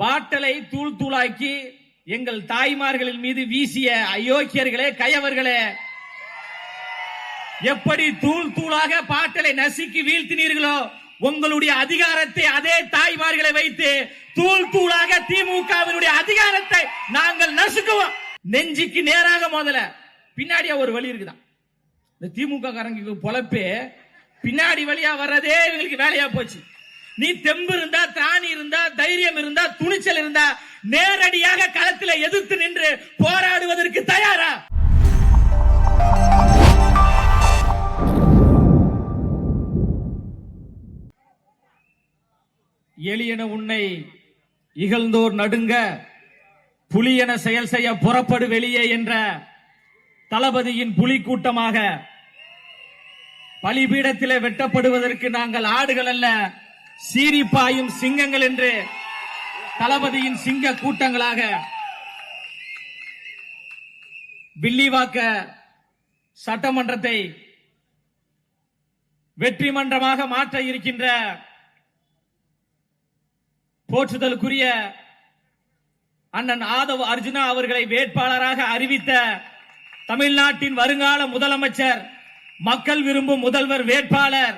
பாட்டலை தூள் தூளாக்கி எங்கள் தாய்மார்களின் மீது வீசிய அயோக்கியர்களே, கயவர்களே, எப்படி தூள் தூளாக பாட்டலை நசுக்கி வீழ்த்தினீர்களோ, உங்களுடைய அதிகாரத்தை அதே தாய்மார்களை வைத்து தூள் தூளாக திமுகவினுடைய அதிகாரத்தை நாங்கள் நசுக்குவோம். நெஞ்சுக்கு நேராக முதல்ல பின்னாடியா ஒரு வழி இருக்குதான். இந்த திமுக காரங்க பொழப்பே பின்னாடி வழியா வர்றதே இவங்களுக்கு வேலையா போச்சு. நீ தெம்பு இருந்தா, திராணி இருந்தா, தைரியம் இருந்தா, துணிச்சல் இருந்தா நேரடியாக களத்தில் எதிர்த்து நின்று போராடுவதற்கு தயாரா? எளியன உன்னை இகழ்ந்தோர் நடுங்க, புலியென செயல் செய்ய புறப்படு வெளியே என்ற தளபதியின் புலி கூட்டமாக பலிபீடத்திலே வெட்டப்படுவதற்கு நாங்கள் ஆடுகள் அல்ல, சீரிப்பாயும் சிங்கங்கள் என்று தளபதியின் சிங்க கூட்டங்களாக வில்லிவாக்க சட்டமன்றத்தை வெற்றி மன்றமாக மாற்ற இருக்கின்ற போற்றுதலுக்குரிய அண்ணன் ஆதவ் அர்ஜுனா அவர்களை வேட்பாளராக அறிவித்த தமிழ்நாட்டின் வருங்கால முதலமைச்சர், மக்கள் விரும்பும் முதல்வர் வேட்பாளர்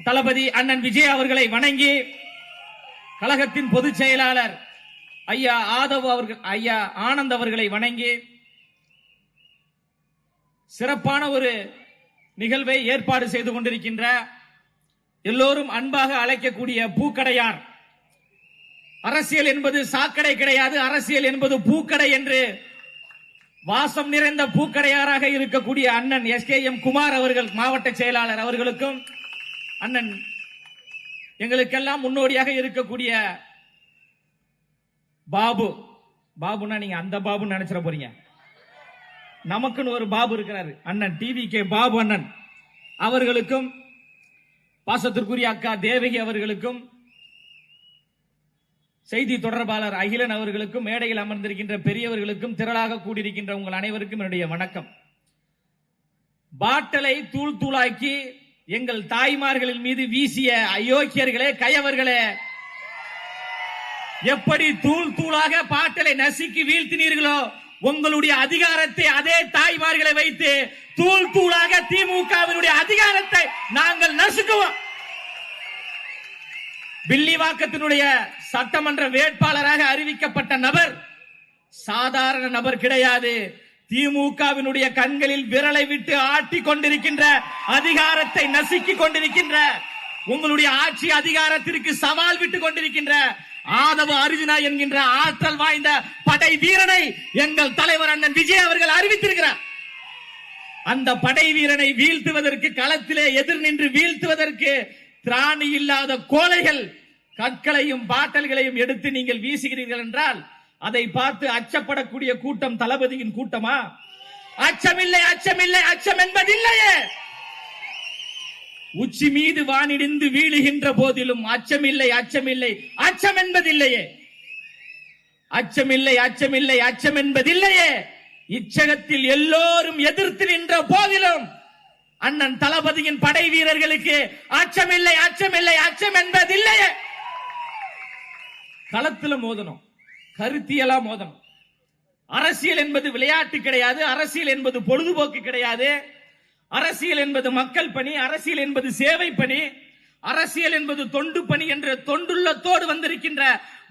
தளபதி அண்ணன் விஜய் அவர்களை வணங்கி, கழகத்தின் பொதுச் செயலாளர் ஐயா ஆதவ் அவர்கள், ஐயா ஆனந்த் அவர்களை வணங்கி சிறப்பான ஒரு நிகழ்வை ஏற்பாடு செய்து கொண்டிருக்கின்ற எல்லோரும் அன்பாக அழைக்கக்கூடிய பூக்கடையார், அரசியல் என்பது சாக்கடை கிடையாது, அரசியல் என்பது பூக்கடை என்று வாசம் நிறைந்த பூக்கடையாராக இருக்கக்கூடிய அண்ணன் SKM குமார் அவர்கள், மாவட்ட செயலாளர் அவர்களுக்கும், அண்ணன் எங்களுக்கெல்லாம் முன்னோடியாக இருக்கக்கூடிய பாபு, பாபுனா நீங்க அந்த பாபு நினைச்சிட போறீங்க, நமக்குன்னு ஒரு பாபு இருக்கிறாரு, அண்ணன் TVK பாபு அண்ணன் அவர்களுக்கும், பாசத்திற்குரிய அக்கா தேவகி அவர்களுக்கும், செய்தி தொடர்பாளர் அகிலன் அவர்களுக்கும், மேடையில் அமர்ந்திருக்கின்ற பெரியவர்களுக்கும், திரளாக கூடியிருக்கின்ற உங்கள் அனைவருக்கும் என்னுடைய வணக்கம். பாட்டலை தூள் தூளாக்கி எங்கள் தாய்மார்களின் மீது வீசிய அயோக்கியர்களே, கயவர்களே, எப்படி தூள் தூளாக பாட்டலை நசுக்கி வீழ்த்தினீர்களோ, உங்களுடைய அதிகாரத்தை அதே தாய்மார்களை வைத்து தூள் தூளாக திமுகவினுடைய அதிகாரத்தை நாங்கள் நசுக்குவோம். வில்லிவாக்கத்தினுடைய சட்டமன்ற வேட்பாளராக அறிவிக்கப்பட்ட நபர் சாதாரண நபர் கிடையாது. திமுகவினுடைய கண்களில் விரலை விட்டு ஆட்டிக் கொண்டிருக்கின்ற, அதிகாரத்தை நசுக்கிக் கொண்டிருக்கின்ற, உங்களுடைய ஆட்சி அதிகாரத்திற்கு சவால் விட்டுக் கொண்டிருக்கின்ற ஆதவ அர்ஜுனா என்கின்ற ஆற்றல் வாய்ந்த படை வீரனை எங்கள் தலைவர் அண்ணன் விஜய் அவர்கள் அறிவித்திருக்கிறார். அந்த படை வீரனை வீழ்த்துவதற்கு, களத்திலே எதிர் நின்று வீழ்த்துவதற்கு திராணி இல்லாத கோழைகள் கற்களையும் பாட்டல்களையும் எடுத்து நீங்கள் வீசுகிறீர்கள் என்றால் அதை பார்த்து அச்சப்படக்கூடிய கூட்டம் தளபதியின் கூட்டமா? அச்சமில்லை, அச்சமில்லை, அச்சம் என்பதில்லையே. உச்சி மீது வானிடிந்து வீழுகின்ற போதிலும் அச்சமில்லை, அச்சமில்லை, அச்சம் என்பதில்லையே. அச்சமில்லை, அச்சமில்லை, அச்சம் என்பதில்லையே. இச்சகத்தில் எல்லோரும் எதிர்த்து நின்ற போதிலும் அண்ணன் தளபதியின் படை வீரர்களுக்கு அச்சமில்லை, அச்சமில்லை, அச்சம் என்பதில்லையே. களத்தில் மோதணும், கருத்தியலா மோதணும். அரசியல் என்பது விளையாட்டு கிடையாது, அரசியல் என்பது பொழுதுபோக்கு கிடையாது, அரசியல் என்பது மக்கள் பணி, அரசியல் என்பது சேவை பணி, அரசியல் என்பது தொண்டு பணி என்ற தொண்டுள்ளத்தோடு வந்திருக்கின்ற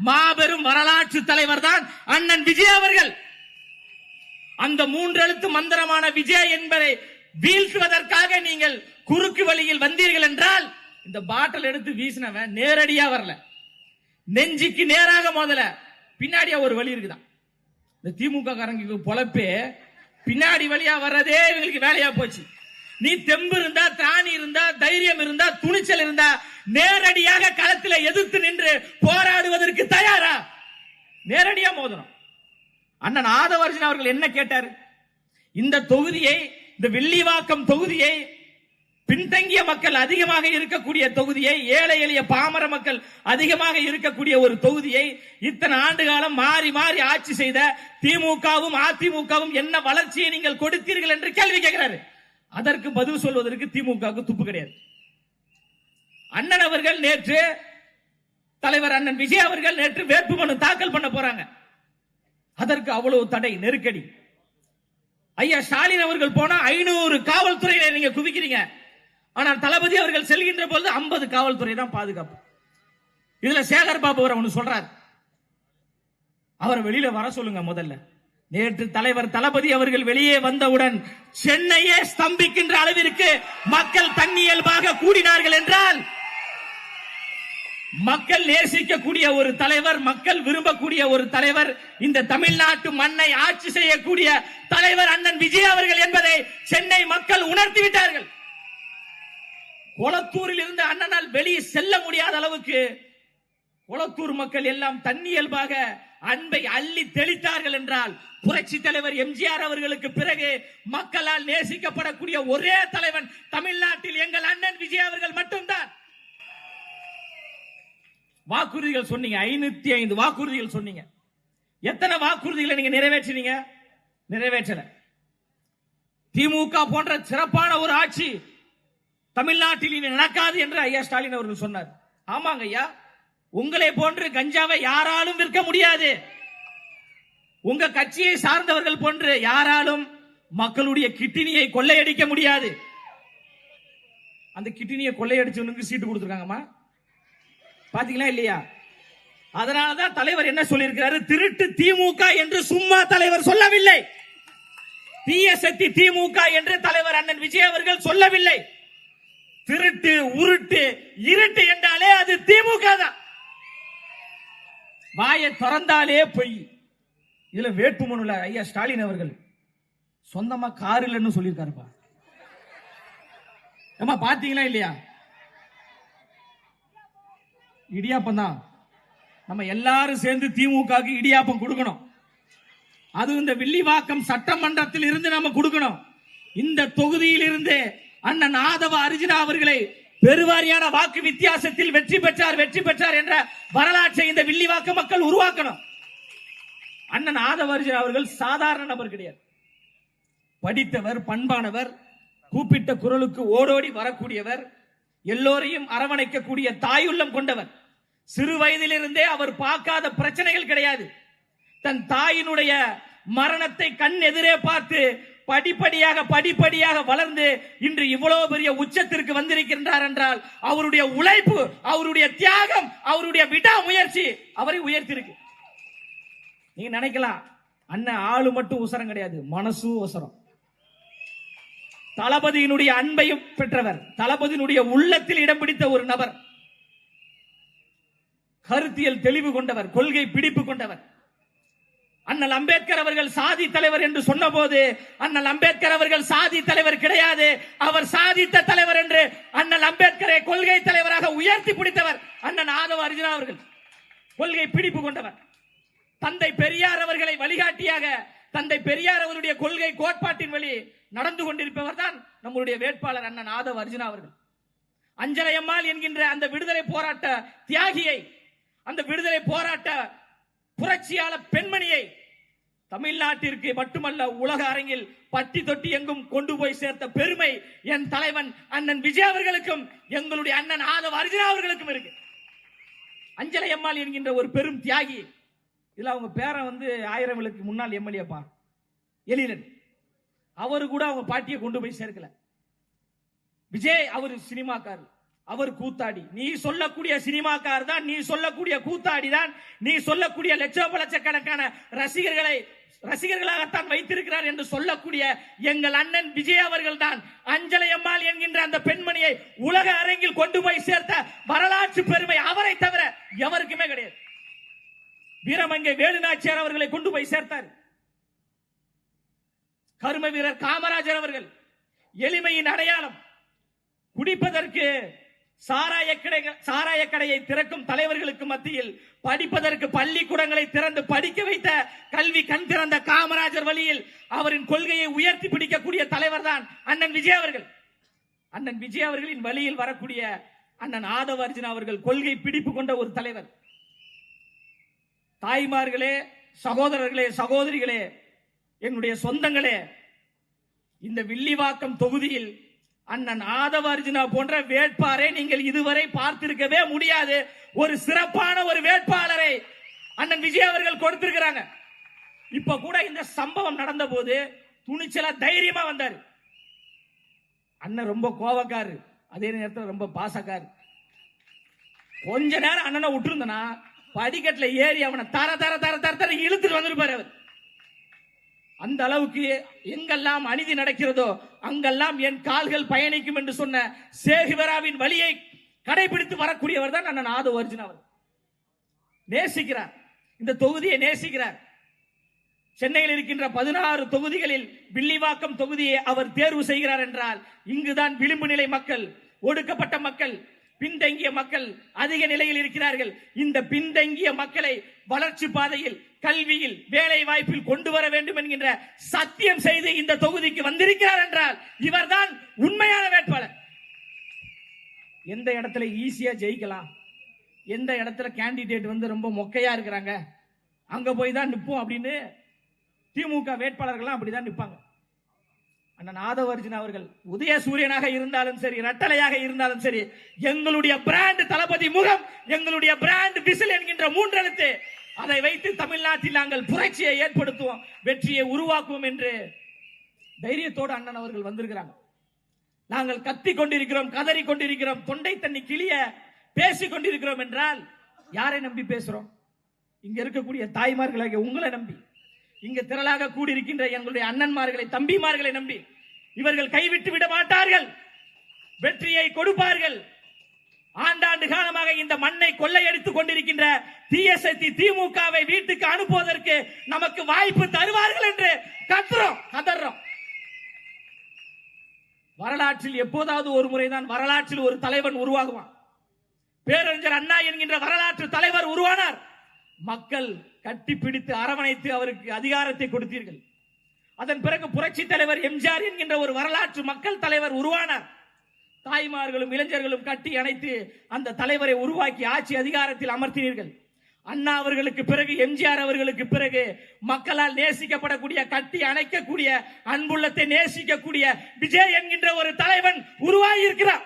மாபெரும் வரலாற்று தலைவர் தான் அண்ணன் விஜய் அவர்கள். அந்த 3 எழுத்து மந்திரமான விஜய் என்பதை வீழ்த்துவதற்காக நீங்கள் குறுக்கு வழியில் வந்தீர்கள் என்றால், இந்த பாட்டில் எடுத்து வீசினவன் நேரடியா வரல, நெஞ்சுக்கு நேராக முதல்ல பின்னாடியா ஒரு வழி இருக்குதான். இந்த திமுக காரங்க பொழப்பே பின்னாடி வழியா வர்றதே இவங்களுக்கு வேலையா போச்சு. நீ தெம்பு இருந்தா, திராணி இருந்தா, தைரியம் இருந்தா, துணிச்சல் இருந்தா நேரடியாக களத்தில் எதிர்த்து நின்று போராடுவதற்கு தயாரா? நேரடியா மோதணும். அண்ணன் ஆதவ அர்ஜுனா அவர்கள் என்ன கேட்டார்? இந்த தொகுதியை, இந்த வில்லிவாக்கம் தொகுதியை, பின்தங்கிய மக்கள் அதிகமாக இருக்கக்கூடிய தொகுதியை, ஏழை எளிய பாமர மக்கள் அதிகமாக இருக்கக்கூடிய ஒரு தொகுதியை இத்தனை ஆண்டு காலம் மாறி மாறி ஆட்சி செய்த திமுகவும் அதிமுகவும் என்ன வளர்ச்சியை நீங்கள் கொடுத்தீர்கள் என்று கேள்வி கேட்கிறாரு. அதற்கு பதில் சொல்வதற்கு திமுகவுக்கு துப்பு கிடையாது. அண்ணன் அவர்கள் நேற்று தலைவர் அண்ணன் விஜய் அவர்கள் நேற்று வேட்புமனு தாக்கல் பண்ண போறாங்க. அதற்கு அவ்வளவு தடை, நெருக்கடி. ஐயா ஸ்டாலின் அவர்கள் போனா 500 காவல்துறையை நீங்க குவிக்கிறீங்க. ஆனால் தளபதி அவர்கள் செல்கின்ற போது 50 காவல்துறை தான் பாதுகாப்பு. இதுல சேகர் பாபு அவர் ஒன்னு சொல்றார், அவரை வெளியில வர சொல்லுங்க முதல்ல. நேற்று தலைவர் தளபதி அவர்கள் வெளியே வந்தவுடன் சென்னையே ஸ்தம்பிக்கின்ற அளவிற்கு மக்கள் தன்னியல்பாக கூடினார்கள் என்றால், மக்கள் நேசிக்கக்கூடிய ஒரு தலைவர், மக்கள் விரும்பக்கூடிய ஒரு தலைவர், இந்த தமிழ்நாட்டு மண்ணை ஆட்சி செய்யக்கூடிய தலைவர் அண்ணன் விஜய் அவர்கள் என்பதை சென்னை மக்கள் உணர்த்திவிட்டார்கள். கொளத்தூரில் இருந்து அண்ணனால் வெளியே செல்ல முடியாத அளவுக்கு கொளத்தூர் மக்கள் எல்லாம் தன்னியல்பாக அன்பை அள்ளி தெளித்தார்கள் என்றால், புரட்சி தலைவர் எம்ஜிஆர் அவர்களுக்கு பிறகு மக்களால் நேசிக்கப்படக்கூடிய ஒரே தலைவன் தமிழ்நாட்டில் எங்கள் அண்ணன் விஜய் அவர்கள் மட்டும்தான். வாக்குறுதிகள் சொன்னீங்க, 505 வாக்குறுதிகள் சொன்னீங்க. எத்தனை வாக்குறுதிகளை நீங்க நிறைவேற்றினீங்க? நிறைவேற்றல. திமுக போன்ற சிறப்பான ஒரு ஆட்சி தமிழ்நாட்டில் இனி நடக்காது என்று ஐயா ஸ்டாலின் அவர்கள் சொன்னார். ஆமாங்க ஐயா, உங்களை போன்று கஞ்சாவை யாராலும் விற்க முடியாது. உங்க கட்சியை சார்ந்தவர்கள் போன்று யாராலும் மக்களுடைய கிட்னியை கொள்ளையடிக்க முடியாது. அந்த கிட்னியை கொள்ளையடிச்சவனுக்கு சீட்டு கொடுத்திருக்காங்கம்மா, பாத்தீங்களா இல்லையா? அதனாலதான் தலைவர் என்ன சொல்லியிருக்கிறாரு, திருட்டு திமுக என்று சும்மா தலைவர் சொல்லவில்லை. தீய சக்தி திமுக என்று தலைவர் அண்ணன் விஜய் அவர்கள் சொல்லவில்லை. திருட்டு, உருட்டு, இருட்டு என்றாலே அது திமுக தான். வாயை திறந்தாலே பொய். இதுல வேட்புமனுல ஐயா ஸ்டாலின் அவர்கள் சொந்தமா கார் இல்லைன்னு சொல்லியிருக்காருப்பா. ஏமா பாத்தீங்களா இல்லையா? இடியாப்பம் தான். நம்ம எல்லாரும் சேர்ந்து திமுகவுக்கு இடியாப்பம் கொடுக்கணும். அது இந்த வில்லிவாக்கம் சட்டமன்றத்தில் இருந்து நம்ம கொடுக்கணும். இந்த தொகுதியில் இருந்து அண்ணன் ஆதவ அர்ஜுனா அவர்களை பெருவாரியான வாக்கு வித்தியாசத்தில் வெற்றி பெற்றார் என்ற வரலாற்றை இந்த வில்லிவாக்க மக்கள் உருவாக்கணும். அண்ணன் ஆதவ அர்ஜுனா அவர்கள் சாதாரண நபர் கிடையாது. படித்தவர், பண்பானவர், கூப்பிட்ட குரலுக்கு ஓடோடி வரக்கூடியவர், எல்லோரையும் அரவணைக்கக்கூடிய தாயுள்ளம் கொண்டவர். சிறு வயதிலிருந்தே அவர் பார்க்காத பிரச்சனைகள் கிடையாது. தன் தாயினுடைய மரணத்தை கண் எதிரே பார்த்து படிப்படியாக வளர்ந்து இன்று இவ்வளவு பெரிய உச்சத்திற்கு வந்திருக்கின்றார் என்றால் அவருடைய உழைப்பு, அவருடைய தியாகம், அவருடைய விடாமுயற்சி அவரை உயர்த்திருக்கு. நீங்க நினைக்கலாம் அண்ணன் ஆளு மட்டும் உசரம் கிடையாது, மனசும் உசரம். தளபதியினுடைய அன்பையும் பெற்றவர், தளபதியினுடைய உள்ளத்தில் இடம் பிடித்த ஒரு நபர், கருத்தியல் தெளிவு கொண்டவர், கொள்கை பிடிப்பு கொண்டவர். அண்ணல் அம்பேத்கர் அவர்கள் சாதி தலைவர் என்று சொன்ன போது அண்ணல் அம்பேத்கர் அவர்கள் சாதி தலைவர் கிடையாது, அவர் சாதித்த தலைவர் என்று அண்ணல் அம்பேத்கரை கொள்கை தலைவராக உயர்த்தி பிடித்தவர் அண்ணன் ஆதவ அர்ஜுனா அவர்கள். கொள்கை பிடிப்பு கொண்டவர். தந்தை பெரியார் அவர்களை வழிகாட்டியாக, தந்தை பெரியார் அவருடைய கொள்கை கோட்பாட்டின் வழி நடந்து கொண்டிருப்பவர் தான் நம்முடைய வேட்பாளர் அண்ணன் ஆதவ அர்ஜுனா அவர்கள். அஞ்சலையம்மாள் என்கின்ற அந்த விடுதலை போராட்ட தியாகியை, அந்த விடுதலை போராட்ட புரட்சியாளர் பெண்மணியை தமிழ்நாட்டிற்கு மட்டுமல்ல உலக அரங்கில் பட்டி தொட்டி எங்கும் கொண்டு போய் சேர்த்த பெருமை என் தலைவன் அண்ணன் விஜய் அவர்களுக்கும் எங்களுடைய அண்ணன் ஆதவ அர்ஜுனா அவர்களுக்கும் இருக்கு. அஞ்சலையம்மாள் என்கின்ற ஒரு பெரும் தியாகி. இதுல அவங்க பேரன் 1000 விளக்கு முன்னாள் எம்எல்ஏப்பா எழிலன். அவரு கூட அவங்க பாட்டியை கொண்டு போய் சேர்க்கல. விஜய் அவர் சினிமாக்காரர், அவர் கூத்தாடி. நீ சொல்லக்கூடிய சினிமாக்காரர் தான், நீ சொல்லக்கூடிய கூத்தாடி தான், நீ சொல்லக்கூடிய லட்சக்கணக்கான ரசிகர்களாகத்தான் வைத்திருக்கிறார் என்று சொல்லக்கூடிய எங்கள் அண்ணன் விஜய் அவர்கள் தான் அஞ்சலையம்மாள் என்கின்ற அந்த பெண்மணியை உலக அரங்கில் கொண்டு போய் சேர்த்த வரலாற்று பெருமை அவரை தவிர எவருக்குமே கிடையாது. வீரமங்கை வேலுநாச்சியார் அவர்களை கொண்டு போய் சேர்த்தார். கர்ம வீரர் காமராஜர் அவர்கள் எளிமையின் அடையாளம். குடிப்பதற்கு சாராய கடையை திறக்கும் தலைவர்களுக்கு மத்தியில் படிப்பதற்கு பள்ளிக்கூடங்களை திறந்து படிக்க வைத்த கல்வி கண் திறந்த காமராஜர் வழியில் அவரின் கொள்கையை உயர்த்தி பிடிக்கக்கூடிய தலைவர் தான் அண்ணன் விஜய் அவர்கள். அண்ணன் விஜய் அவர்களின் வழியில் வரக்கூடிய அண்ணன் ஆதவ அர்ஜுனா அவர்கள் கொள்கை பிடிப்பு கொண்ட ஒரு தலைவர். தாய்மார்களே, சகோதரர்களே, சகோதரிகளே, என்னுடைய சொந்தங்களே, இந்த வில்லிவாக்கம் தொகுதியில் அண்ணன் ஆதவ அர்ஜுனா போன்ற வேட்பாளரை நீங்கள் இதுவரை பார்த்திருக்கவே முடியாது. ஒரு சிறப்பான ஒரு வேட்பாளரை அண்ணன் விஜய் அவர்கள் கொடுத்திருக்கிறாங்க. இப்ப கூட இந்த சம்பவம் நடந்த போது துணிச்சலா தைரியமா வந்தாரு. அண்ணன் ரொம்ப கோவக்காரு, அதே நேரத்தில் ரொம்ப பாசக்காரு. கொஞ்ச நேரம் அண்ணனை விட்டுருந்தனா படிக்கட்டுல ஏறி அவனை தர தர தர தர தர இழுத்துட்டு வந்திருப்பாரு அவர். அந்த அளவுக்கு எங்கெல்லாம் அநீதி நடக்கிறதோ அங்கெல்லாம் என் கால்கள் பயணிக்கும் என்று சொன்ன சேகுவராவின் வழியை கடைபிடித்து வரக்கூடியவர் தான் அண்ணன் ஆதவ அர்ஜுனா. அவர் நேசிக்கிறார், இந்த தொகுதியை நேசிக்கிறார். சென்னையில் இருக்கின்ற 16 தொகுதிகளில் வில்லிவாக்கம் தொகுதியை அவர் தேர்வு செய்கிறார் என்றால் இங்குதான் விளிம்பு நிலை மக்கள், ஒடுக்கப்பட்ட மக்கள், பின்தங்கிய மக்கள் அதிக நிலையில் இருக்கிறார்கள். இந்த பின்தங்கிய மக்களை வளர்ச்சி பாதையில், கல்வியில், வேலை வாய்ப்பில் கொண்டு வர வேண்டும் என்கின்ற சத்தியம் செய்து இந்த தொகுதிக்கு வந்திருக்கிறார் என்றால் இவர்தான் உண்மையான வேட்பாளர். எந்த இடத்துல ஈஸியா ஜெயிக்கலாம், எந்த இடத்துல கேண்டிடேட் வந்து ரொம்ப மொக்கையா இருக்கிறாங்க, அங்க போய் தான் நிற்போம் அப்படின்னு திமுக வேட்பாளர்கள் அப்படிதான் நிற்பாங்க. அண்ணன் ஆதவ அர்ஜுனா அவர்கள் உதயசூரியனாக இருந்தாலும் சரி, ரட்டளையாக இருந்தாலும் சரி, எங்களுடைய பிராண்ட் தளபதி முகம், எங்களுடைய பிராண்ட் விசில் என்கின்ற 3 எழுத்து, அதை வைத்து தமிழ்நாட்டில் நாங்கள் புரட்சியை ஏற்படுத்துவோம், வெற்றியை உருவாக்குவோம் என்று தைரியத்தோடு அண்ணன் அவர்கள் வந்திருக்கிறாங்க. நாங்கள் கத்திக் கொண்டிருக்கிறோம், கதறி கொண்டிருக்கிறோம், தொண்டை தண்ணி கிளிய பேசிக் கொண்டிருக்கிறோம் என்றால் யாரை நம்பி பேசுறோம்? இங்க இருக்கக்கூடிய தாய்மார்களாக உங்களை நம்பி, இங்க திரளாக கூடியிருக்கின்ற எங்களுடைய அண்ணன்மார்களை, தம்பிமார்களை நம்பி. இவர்கள் கைவிட்டு விட மாட்டார்கள், வெற்றியை கொடுப்பார்கள். ஆண்டாண்டு காலமாக இந்த மண்ணை கொள்ளையடித்துக் கொண்டிருக்கின்ற தீயசக்தி திமுகவை வீட்டுக்கு அனுப்புவதற்கு நமக்கு வாய்ப்பு தருவார்கள் என்று கதறோம். வரலாற்றில் எப்போதாவது ஒரு முறைதான் வரலாற்றில் ஒரு தலைவன் உருவாகுவான். பேரறிஞர் அண்ணா என்கின்ற வரலாற்று தலைவர் உருவானார். மக்கள் கட்டிப்பிடித்து அரவணைத்து அவருக்கு அதிகாரத்தை கொடுத்தீர்கள். அதன் பிறகு புரட்சி தலைவர் எம்ஜிஆர் என்கின்ற ஒரு வரலாற்று மக்கள் தலைவர் உருவானார். தாய்மார்களும் இளைஞர்களும் கட்டி அணைத்து அந்த தலைவரை உருவாக்கி ஆட்சி அதிகாரத்தில் அமர்த்தினீர்கள். அண்ணா அவர்களுக்கு பிறகு, எம்ஜிஆர் அவர்களுக்கு பிறகு மக்களால் நேசிக்கப்படக்கூடிய, கட்டி அணைக்கக்கூடிய, அன்புள்ளத்தை நேசிக்கக்கூடிய விஜய் என்கின்ற ஒரு தலைவன் உருவாகி இருக்கிறார்.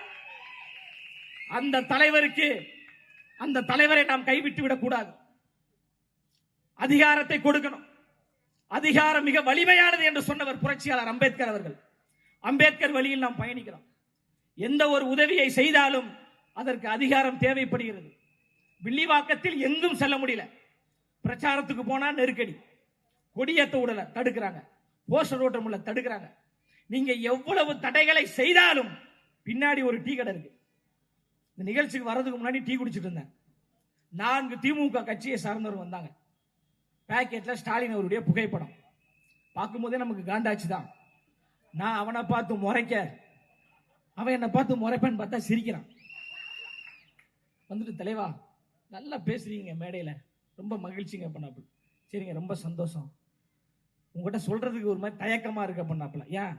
அந்த தலைவரை நாம் கைவிட்டு விடக்கூடாது. அதிகாரத்தை கொடுக்கணும். அதிகாரம் மிக வலிமையானது என்று சொன்னவர் புரட்சியாளர் அம்பேத்கர் அவர்கள். அம்பேத்கர் வழியில் நாம் பயணிக்கிறோம். எந்த ஒரு உதவியை செய்தாலும் அதற்கு அதிகாரம் தேவைப்படுகிறது. வில்லிவாக்கத்தில் எங்கும் செல்ல முடியல. பிரச்சாரத்துக்கு போனா நெருக்கடி, கொடியேற்ற விடல தடுக்கிறாங்க, போஸ்டர் ஓட்ட முடியல தடுக்கிறாங்க. நீங்க எவ்வளவு தடைகளை செய்தாலும் பின்னாடி ஒரு டீ கடை இருக்கு. இந்த நிகழ்ச்சிக்கு வர்றதுக்கு முன்னாடி டீ குடிச்சிட்டு இருந்தேன். 4 திமுக கட்சியை சார்ந்தவர் வந்தாங்க. பேக்கெட்ல ஸ்டாலின் அவருடைய புகைப்படம் பார்க்கும் போதே நமக்கு காண்டாச்சு தான். நான் அவனை பார்த்து முறைக்க, அவன் என்னை பார்த்து முறைப்பேன்னு பார்த்தா சிரிக்கிறான். வந்துட்டு, தலைவா நல்லா பேசுறீங்க மேடையில, ரொம்ப மகிழ்ச்சிங்க பண்ணாப்புல. சரிங்க, ரொம்ப சந்தோஷம். உங்ககிட்ட சொல்றதுக்கு ஒரு மாதிரி தயக்கமா இருக்க பண்ணாப்புல. ஏன்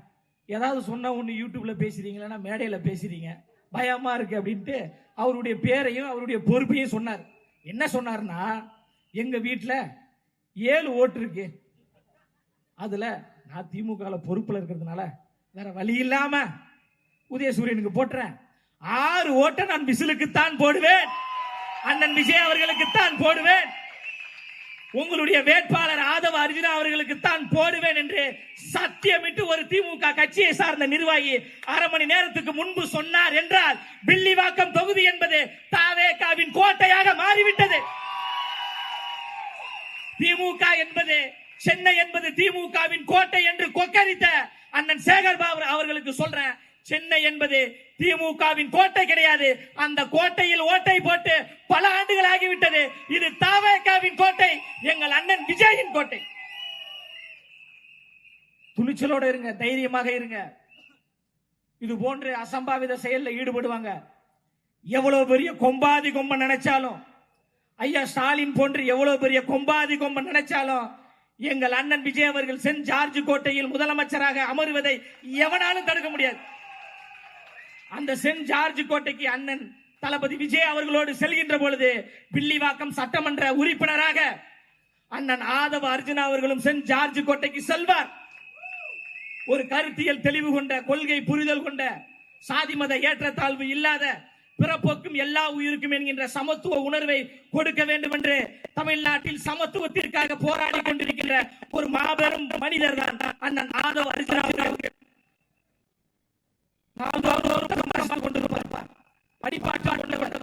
ஏதாவது சொன்னா ஒண்ணு யூடியூப்ல பேசுறீங்களா, மேடையில பேசுறீங்க, பயமா இருக்கு அப்படின்ட்டு அவருடைய பேரையும் அவருடைய பொறுப்பையும் சொன்னார். என்ன சொன்னார்னா, எங்க வீட்டுல 7 ஓட்டு இருக்கு, அதுல நான் திமுக பொறுப்புல இருக்கிறதுனால வேற வழி இல்லாம உதயசூரியனுக்கு போட்டுறேன். 6 ஓட்டை நான் விசிலுக்குத்தான் போடுவேன், அண்ணன் விஜய் அவர்களுக்குத்தான் போடுவேன், உங்களுடைய வேட்பாளர் ஆதவ அர்ஜுனா அவர்களுக்குத்தான் போடுவேன் என்று சத்தியமிட்டு ஒரு திமுக கட்சியை சார்ந்த நிர்வாகி அரை மணி நேரத்துக்கு முன்பு சொன்னார் என்றால் வில்லிவாக்கம் தொகுதி என்பது தாவேகாவின் கோட்டையாக மாறிவிட்டது. திமுக என்பது, சென்னை என்பது திமுகவின் கோட்டை என்று கொக்கரித்த அண்ணன் சேகர் பாபு அவர்களுக்கு சொல்றேன், சென்னை என்பது திமுகவின் கோட்டை கிடையாது. அந்த கோட்டையில் ஓட்டை போட்டு பல ஆண்டுகள் ஆகிவிட்டது. இது தாவேகாவின் கோட்டை, எங்கள் அண்ணன் விஜயின் கோட்டை. துணிச்சலோட இருங்க, தைரியமாக இருங்க. இது போன்று அசம்பாவித செயலில் ஈடுபடுவாங்க. எவ்வளவு பெரிய கொம்பாதி கொம்பன் நினைச்சாலும், ஐயா ஸ்டாலின் போன்று எவ்வளவு பெரிய கொம்பாதி கொம்பன் நினைச்சாலும், எங்கள் அண்ணன் விஜய் அவர்கள் சென்ட் ஜார்ஜ் கோட்டையில் முதலமைச்சராக அமருவதை எவனாலும் தடுக்க முடியாது. அந்த சென்ட் ஜார்ஜ் கோட்டைக்கு அண்ணன் தளபதி விஜய் அவர்களோடு செல்கின்ற பொழுது வில்லிவாக்கம் சட்டமன்ற உறுப்பினராக அண்ணன் ஆதவ அர்ஜுனா அவர்களும் சென்ட் ஜார்ஜ் கோட்டைக்கு செல்வார். ஒரு கருத்தியல் தெளிவு கொண்ட, கொள்கை புரிதல் கொண்ட சாதி மத ஏற்றத்தாழ்வு இல்லாத பிறப்போக்கும் எல்லா உயிருக்கும் என்கின்ற சமத்துவ உணர்வை கொடுக்க வேண்டும் என்று தமிழ்நாட்டில் சமத்துவத்திற்காக போராடி கொண்டிருக்கின்ற ஒரு மாபெரும் மனிதர் தான் அண்ணன் ஆதவ அர்ஜுனா அவர்கள். படிப்பாற்றல் உள்ளவர்,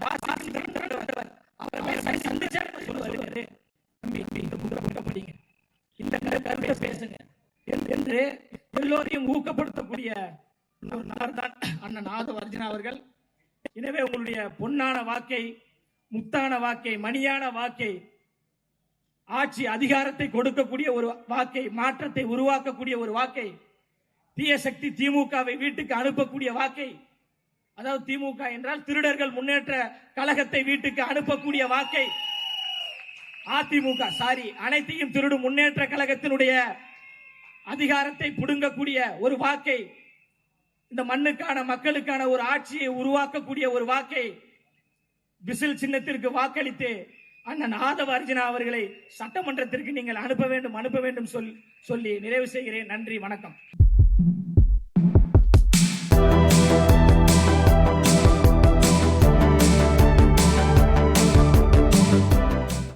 அவரை சந்திச்சா சொல்லுவாரு, இந்த கருத்தை பேசுங்க என்று எல்லோரையும் ஊக்கப்படுத்தக்கூடிய ஒரு நபர் தான் அண்ணன் ஆதவ அர்ஜுனா அவர்கள். எனவே உங்களுடைய பொன்னான வாக்கை, முத்தான வாக்கை, மணியான வாக்கை, ஆட்சி அதிகாரத்தை கொடுக்கக்கூடிய ஒரு வாக்கை, மாற்றத்தை உருவாக்கக்கூடிய ஒரு வாக்கை, தீய சக்தி திமுகவை வீட்டுக்கு அனுப்பக்கூடிய வாக்கை, அதாவது திமுக என்றால் திருடர்கள் முன்னேற்ற கழகத்தை வீட்டுக்கு அனுப்பக்கூடிய வாக்கை, அதிமுக அனைத்தையும் திருடும் முன்னேற்ற கழகத்தினுடைய அதிகாரத்தை புடுங்கக்கூடிய ஒரு வாக்கை, இந்த மண்ணுக்கான மக்களுக்கான ஒரு ஆட்சியை உருவாக்கக்கூடிய ஒரு வாக்கை விசில் சின்னத்திற்கு வாக்களித்து அண்ணன் ஆதவ அர்ஜுனா அவர்களை சட்டமன்றத்திற்கு நீங்கள் அனுப்ப வேண்டும் சொல்லி நிறைவு செய்கிறேன். நன்றி, வணக்கம்.